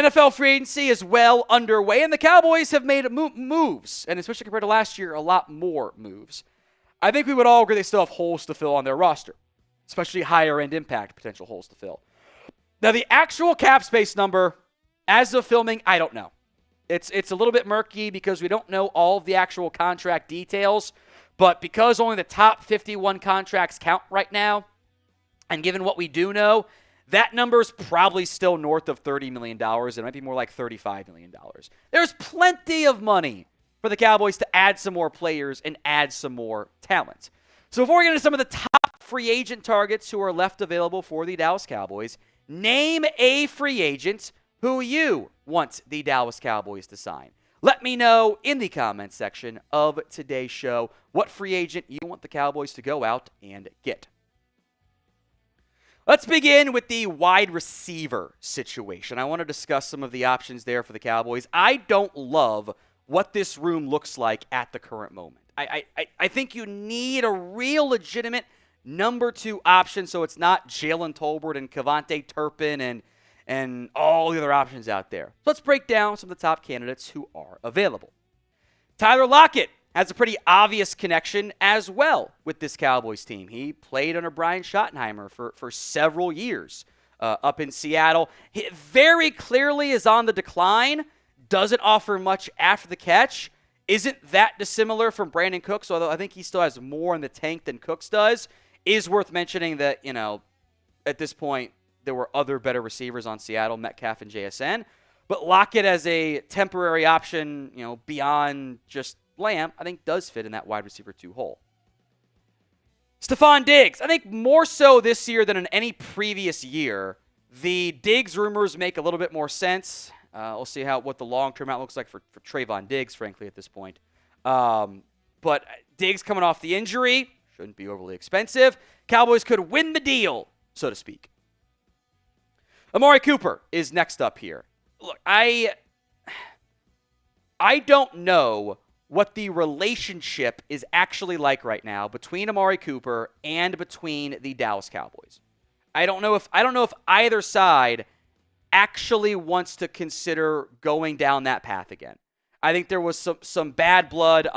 NFL free agency is well underway, and the Cowboys have made moves, and especially compared to last year, a lot more moves. I think we would all agree they still have holes to fill on their roster, especially higher-end impact potential holes to fill. Now, the actual cap space number, as of filming, I don't know. It's a little bit murky because we don't know all of the actual contract details, but because only the top 51 contracts count right now, and given what we do know, that number is probably still north of $30 million. It might be more like $35 million. There's plenty of money for the Cowboys to add some more players and add some more talent. So before we get into some of the top free agent targets who are left available for the Dallas Cowboys, name a free agent who you want the Dallas Cowboys to sign. Let me know in the comments section of today's show what free agent you want the Cowboys to go out and get. Let's begin with the wide receiver situation. I want to discuss some of the options there for the Cowboys. I don't love what this room looks like at the current moment. I think you need a real legitimate number 2 option so it's not Jalen Tolbert and Kevontae Turpin and all the other options out there. So let's break down some of the top candidates who are available. Tyler Lockett has a pretty obvious connection as well with this Cowboys team. He played under Brian Schottenheimer for several years up in Seattle. He very clearly is on the decline, doesn't offer much after the catch, isn't that dissimilar from Brandon Cooks, although I think he still has more in the tank than Cooks does. Is worth mentioning that, at this point, there were other better receivers on Seattle, Metcalf and JSN. But Lockett as a temporary option, beyond just Lamb, I think does fit in that wide receiver 2 hole. Stefon Diggs, I think more so this year than in any previous year. The Diggs rumors make a little bit more sense. We'll see what the long-term outlook looks like for Trayvon Diggs, frankly, at this point. But Diggs coming off the injury, shouldn't be overly expensive. Cowboys could win the deal, so to speak. Amari Cooper is next up here. Look, I don't know what the relationship is actually like right now between Amari Cooper and between the Dallas Cowboys. I don't know if either side actually wants to consider going down that path again. I think there was some bad blood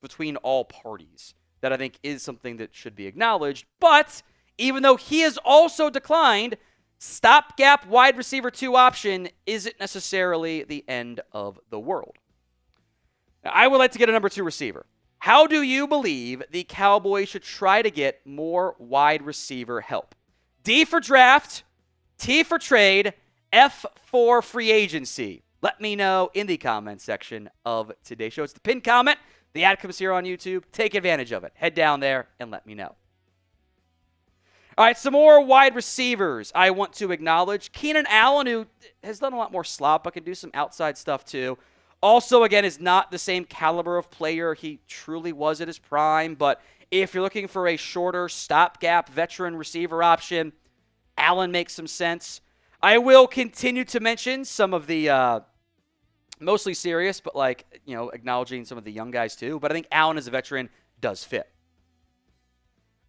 between all parties that I think is something that should be acknowledged. But even though he has also declined, stopgap wide receiver 2 option isn't necessarily the end of the world. Now, I would like to get a number 2 receiver. How do you believe the Cowboys should try to get more wide receiver help? D for draft, T for trade, F for free agency. Let me know in the comments section of today's show. It's the pinned comment. The ad comes here on YouTube. Take advantage of it. Head down there and let me know. All right, some more wide receivers I want to acknowledge. Keenan Allen, who has done a lot more slot, but can do some outside stuff too. Also, again, is not the same caliber of player he truly was at his prime. But if you're looking for a shorter stopgap veteran receiver option, Allen makes some sense. I will continue to mention some of the mostly serious, but acknowledging some of the young guys too. But I think Allen as a veteran does fit.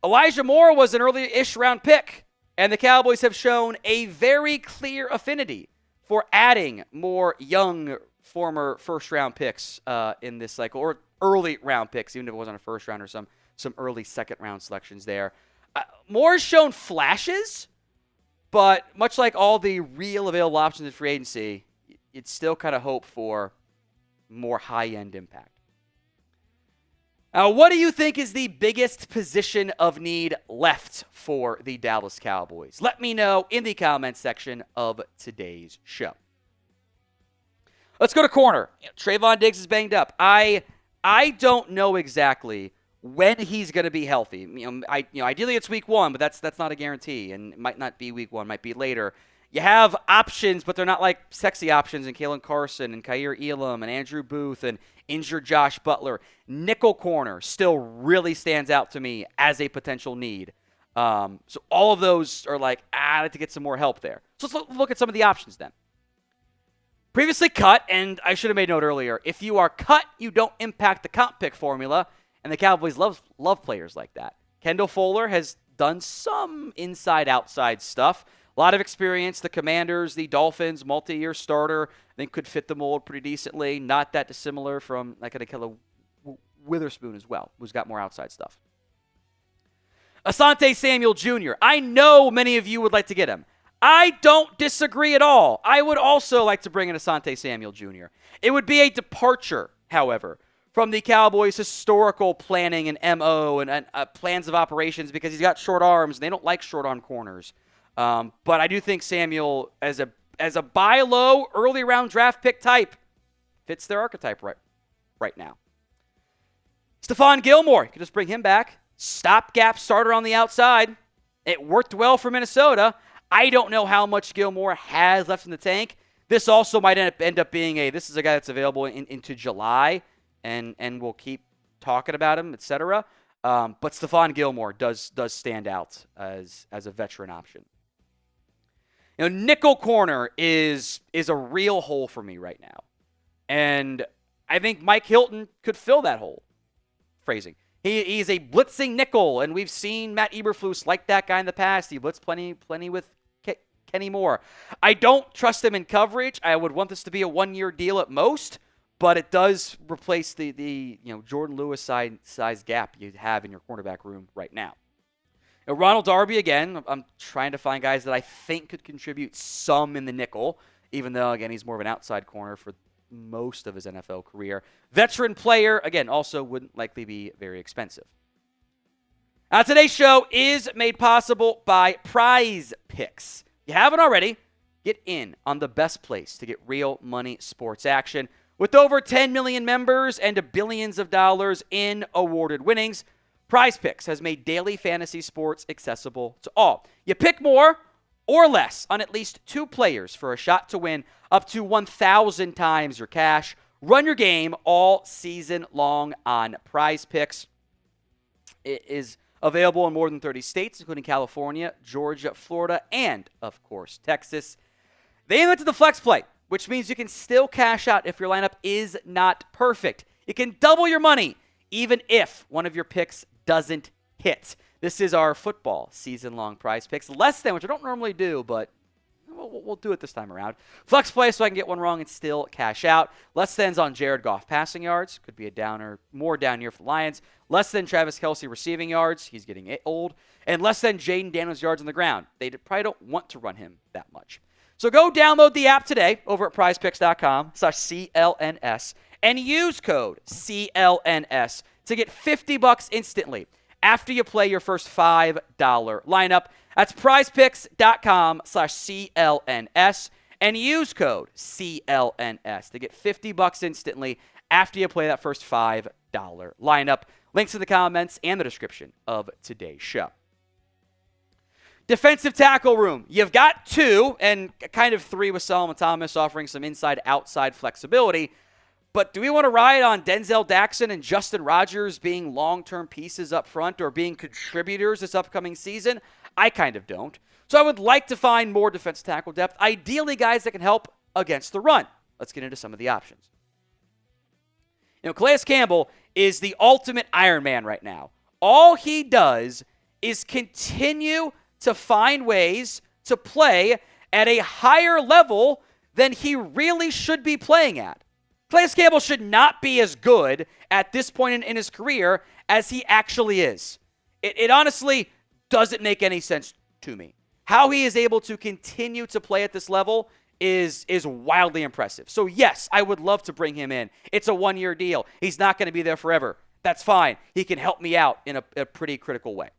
Elijah Moore was an early-ish round pick, and the Cowboys have shown a very clear affinity for adding more young former first-round picks in this cycle, or early round picks, even if it wasn't a first round or some early second-round selections there. Moore's shown flashes, but much like all the real available options in free agency, you'd still kind of hope for more high-end impact. Now, what do you think is the biggest position of need left for the Dallas Cowboys? Let me know in the comments section of today's show. Let's go to corner. Trayvon Diggs is banged up. I don't know exactly when he's going to be healthy. Ideally it's week 1, but that's not a guarantee, and it might not be week 1, might be later. You have options, but they're not like sexy options in Kalen Carson and Kaiir Elam and Andrew Booth and injured Josh Butler. Nickel corner still really stands out to me as a potential need. So all of those are I'd like to get some more help there. So let's look at some of the options then. Previously cut, and I should have made note earlier, if you are cut, you don't impact the comp pick formula, and the Cowboys love players like that. Kendall Fuller has done some inside-outside stuff, A lot of experience. The Commanders, the Dolphins, multi-year starter. I think could fit the mold pretty decently. Not that dissimilar from like an Akella Witherspoon as well, who's got more outside stuff. Asante Samuel Jr. I know many of you would like to get him. I don't disagree at all. I would also like to bring in Asante Samuel Jr. It would be a departure, however, from the Cowboys' historical planning and MO and plans of operations because he's got short arms and they don't like short arm corners. But I do think Samuel, as a buy low, early round draft pick type, fits their archetype right now. Stefon Gilmore, you can just bring him back. Stopgap starter on the outside. It worked well for Minnesota. I don't know how much Gilmore has left in the tank. This also might end up being this is a guy that's available into July, and we'll keep talking about him, etc. But Stefon Gilmore does stand out as a veteran option. Nickel corner is a real hole for me right now. And I think Mike Hilton could fill that hole. Phrasing. He's a blitzing nickel, and we've seen Matt Eberflus like that guy in the past. He blitzed plenty with Kenny Moore. I don't trust him in coverage. I would want this to be a one-year deal at most, but it does replace the Jordan Lewis size gap you have in your cornerback room right now. Ronald Darby, again, I'm trying to find guys that I think could contribute some in the nickel, even though, again, he's more of an outside corner for most of his NFL career. Veteran player, again, also wouldn't likely be very expensive. Now, today's show is made possible by Prize Picks. If you haven't already, get in on the best place to get real money sports action. With over 10 million members and billions of dollars in awarded winnings, Prize Picks has made daily fantasy sports accessible to all. You pick more or less on at least 2 players for a shot to win up to 1,000 times your cash. Run your game all season long on Prize Picks. It is available in more than 30 states, including California, Georgia, Florida, and, of course, Texas. They invented the flex play, which means you can still cash out if your lineup is not perfect. You can double your money even if one of your picks doesn't hit. This is our football season-long Prize Picks. Less than, which I don't normally do, but we'll do it this time around. Flex play so I can get one wrong and still cash out. Less than's on Jared Goff passing yards. Could be a downer, more down year for the Lions. Less than Travis Kelce receiving yards. He's getting old. And less than Jaden Daniels yards on the ground. They probably don't want to run him that much. So go download the app today over at prizepicks.com/CLNS and use code CLNS to get $50 instantly after you play your first $5 lineup. That's prizepicks.com/CLNS and use code CLNS to get $50 instantly after you play that first $5 lineup. Links in the comments and the description of today's show. Defensive tackle room. You've got 2 and kind of 3 with Solomon Thomas offering some inside-outside flexibility. But do we want to ride on Denzel Daxon and Justin Rogers being long-term pieces up front or being contributors this upcoming season? I kind of don't. So I would like to find more defensive tackle depth, ideally guys that can help against the run. Let's get into some of the options. Calais Campbell is the ultimate Iron Man right now. All he does is continue to find ways to play at a higher level than he really should be playing at. Calais Campbell should not be as good at this point in his career as he actually is. It honestly doesn't make any sense to me. How he is able to continue to play at this level is wildly impressive. So yes, I would love to bring him in. It's a one-year deal. He's not going to be there forever. That's fine. He can help me out in a pretty critical way.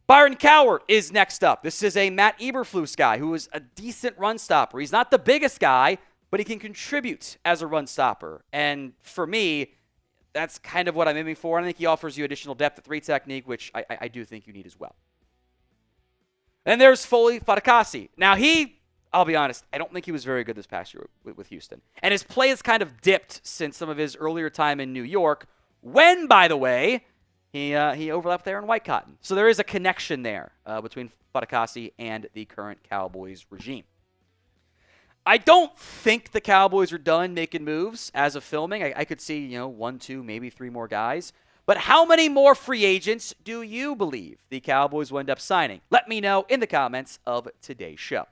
Byron Cowart is next up. This is a Matt Eberflus guy who is a decent run stopper. He's not the biggest guy, but he can contribute as a run stopper. And for me, that's kind of what I'm aiming for. I think he offers you additional depth at 3 technique, which I do think you need as well. And there's Foley Fatukasi. Now I'll be honest, I don't think he was very good this past year with Houston. And his play has kind of dipped since some of his earlier time in New York, when, by the way, he overlapped there in White Cotton. So there is a connection there between Fatukasi and the current Cowboys regime. I don't think the Cowboys are done making moves as of filming. I could see, 1, 2, maybe 3 more guys. But how many more free agents do you believe the Cowboys will end up signing? Let me know in the comments of today's show.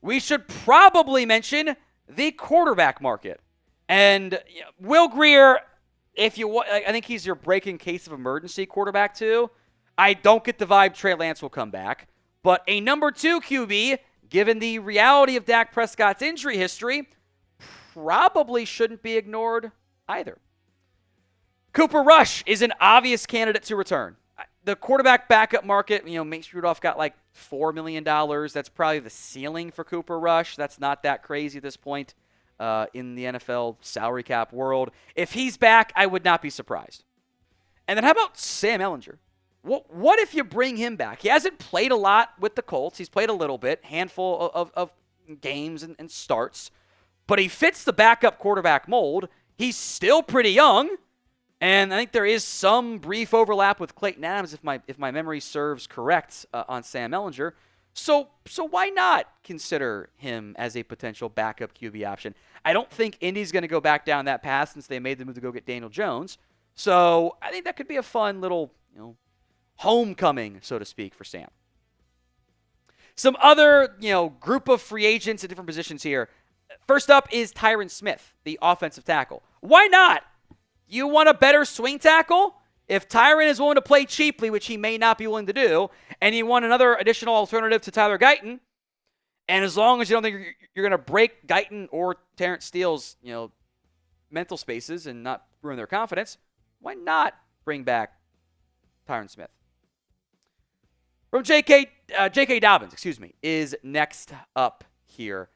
We should probably mention the quarterback market. And Will Grier, I think he's your break-in case of emergency quarterback too. I don't get the vibe Trey Lance will come back. But a number 2 QB, given the reality of Dak Prescott's injury history, probably shouldn't be ignored either. Cooper Rush is an obvious candidate to return. The quarterback backup market, Mason Rudolph got like $4 million. That's probably the ceiling for Cooper Rush. That's not that crazy at this point in the NFL salary cap world. If he's back, I would not be surprised. And then how about Sam Ehlinger? What if you bring him back? He hasn't played a lot with the Colts. He's played a little bit, handful of games and starts. But he fits the backup quarterback mold. He's still pretty young. And I think there is some brief overlap with Clayton Adams, if my memory serves correct, on Sam Ehlinger. So why not consider him as a potential backup QB option? I don't think Indy's going to go back down that path since they made the move to go get Daniel Jones. So I think that could be a fun little, homecoming, so to speak, for Sam. Some other, group of free agents at different positions here. First up is Tyron Smith, the offensive tackle. Why not? You want a better swing tackle? If Tyron is willing to play cheaply, which he may not be willing to do, and you want another additional alternative to Tyler Guyton, and as long as you don't think you're going to break Guyton or Terrence Steele's, mental spaces and not ruin their confidence, why not bring back Tyron Smith? From J.K. Dobbins, is next up here.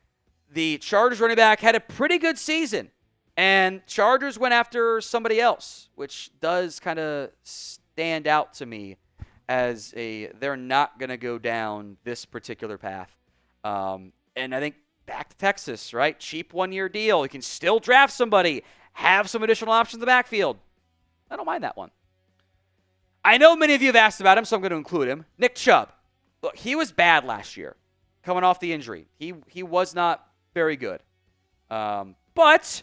The Chargers running back had a pretty good season, and Chargers went after somebody else, which does kind of stand out to me as they're not going to go down this particular path. And I think back to Texas, right? Cheap one-year deal. You can still draft somebody, have some additional options in the backfield. I don't mind that one. I know many of you have asked about him, so I'm going to include him. Nick Chubb. Look, he was bad last year, coming off the injury. He was not very good. But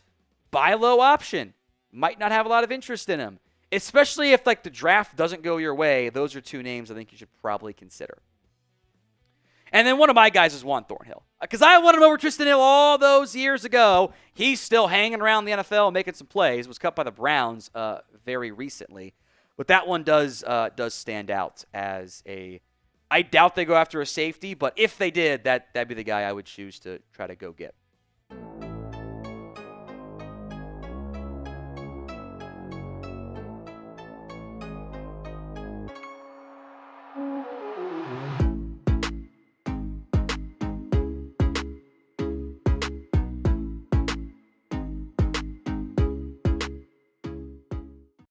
buy low option. Might not have a lot of interest in him. Especially if the draft doesn't go your way. Those are two names I think you should probably consider. And then one of my guys is Juan Thornhill. Because I wanted him over Tristan Hill all those years ago. He's still hanging around the NFL making some plays. Was cut by the Browns very recently. But that one does stand out as I doubt they go after a safety, but if they did, that'd be the guy I would choose to try to go get.